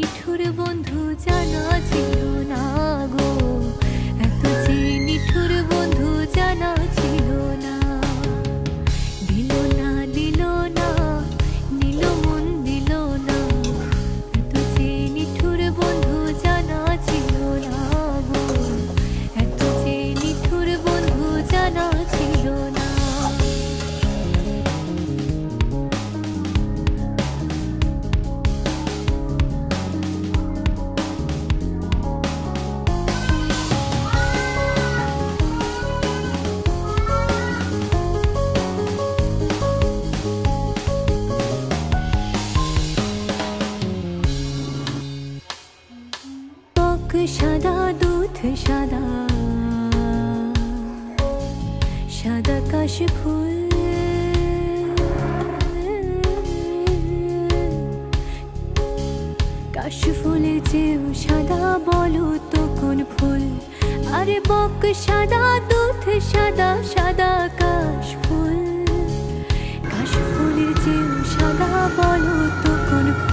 নিঠুর বন্ধু জানা ছিল না গো, এত যে নিঠুর বন্ধু জানা ছিল না। দিল না দিল না, নিল মন দিল না, এত যে নিঠুর বন্ধু জানা ছিল না গো, এত যে নিঠুর বন্ধু জানা ছিল না। সাদা দুধ সাদা, সাদা কাশ ফুল, কাশ ফুলের চেয়েও সাদা বলো তো কোন ফুল? আরে বক সাদা দুধ সাদা, সাদা কাশ ফুল, কাশ ফুলের চেয়েও সাদা বলো তো কোন ফুল?